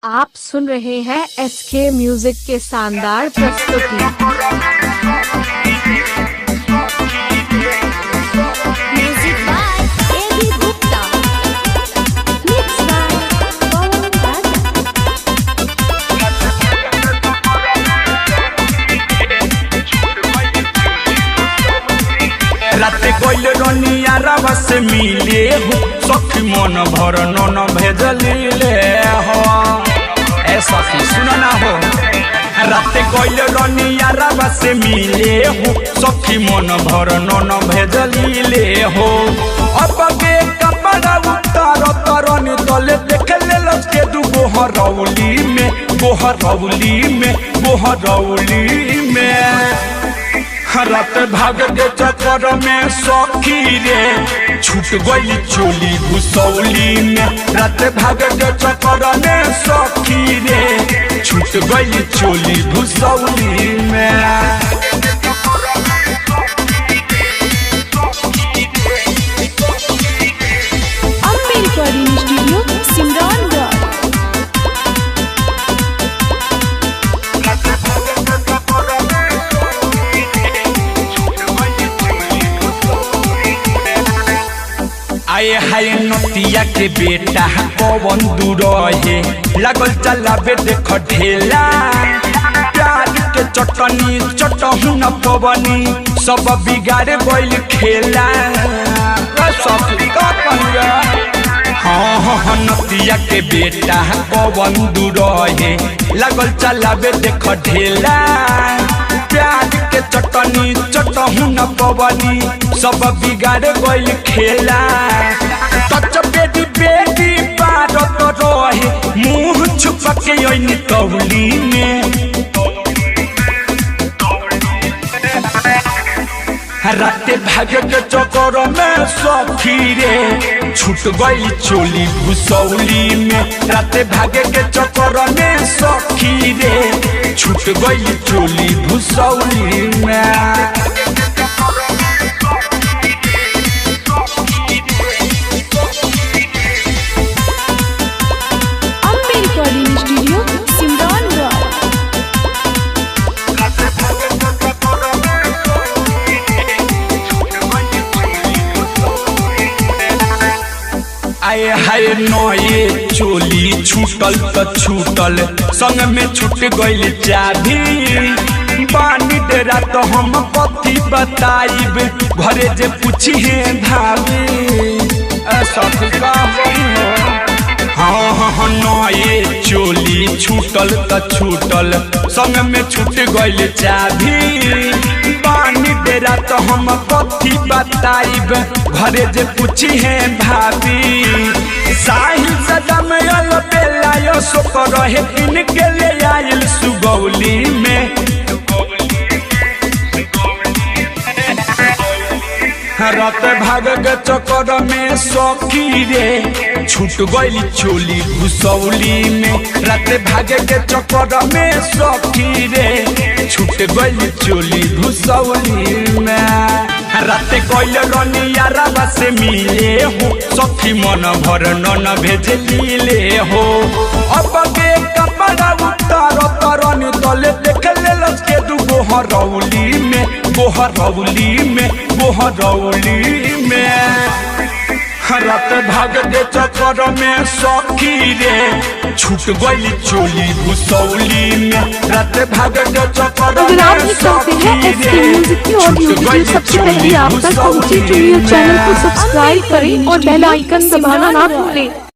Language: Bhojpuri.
आप सुन रहे हैं एसके म्यूजिक के शानदार प्रस्तुति। Music by AB Gupta, mix by Pawan Raja. राते कोइल रनिया रावा से मिले हो, सखी मन भर नन भेजलिले हो। ऐसा की सुना ना हो। राते कोइल रनिया रावा से मिले हो, सखी मन भर नन भेजलिले हो। अब के कपड़ा उतार तरनी तले देख ले लचके दू बोहरौली में रात भाग के चक्कर में सखी रे छूट गई चोली घुसौली में। रात भाग के चक्कर में सखी रे छूट गई चोली घुसौली में। स्टूडियो सिमरनगढ़। आए हाय नतिया के बेटा पवन दूर है, लगल चलाबे देख ढेला। प्यार के चटनी चटहु न पवनी, सब बिगाड़े बैल खेला। हाँ नतिया के बेटा पवन दूर है, लगल चलाबे देख ढेला। प्यार के चटनी चटहु न पवनी, सब बिगाड़े गइल खेला। टच बेटी बेटी पारत रहे, मुँह छुपा के ओइनी तौली में। राते भाग के चक्कर में सखी रे छूट गई चोली घुसौली में। राते भाग के चक्कर में सखी रे छूट गई चोली घुसौली में। स्टूडियो सिमरनगढ़। आए हाय नए चोली छूटल त छूटल, संग में छूट गइल चाभी। पानी डेरा तो हम कथी बताइब, घरे जे पूछी है भाभी। ऐसा का हाँ नए चोली छूटल त छूटल, संग में छूट गइल चाभी। पानी डेरा तो हम कथी बताइब, घरे जे पूछी है भाभी। साहिल सदम यल बेला यो सोक रहे, किन के ले आइल सुगौली में। रात भाग के चक्कर में सखी रे छूट गई चोली घुसौली में। रात भाग के चक्कर में सखी रे छूट गई चोली घुसौली में। राते कोइल रनिया रावा से मिले हो, सखी मन भर नन भेजलिले हो। अब के कपड़ा उतार तरनी तले देख ले लचके दू बोहरौली में। रात भाग के चक्कर में सखी रे छूट गई चोली घुसौली में। रात भाग के चक्कर में सखी रे छूट गई सबसे पहले आप तक पहुंचे, चैनल को सब्सक्राइब करें और बेल आइकन दबाना ना भूलें।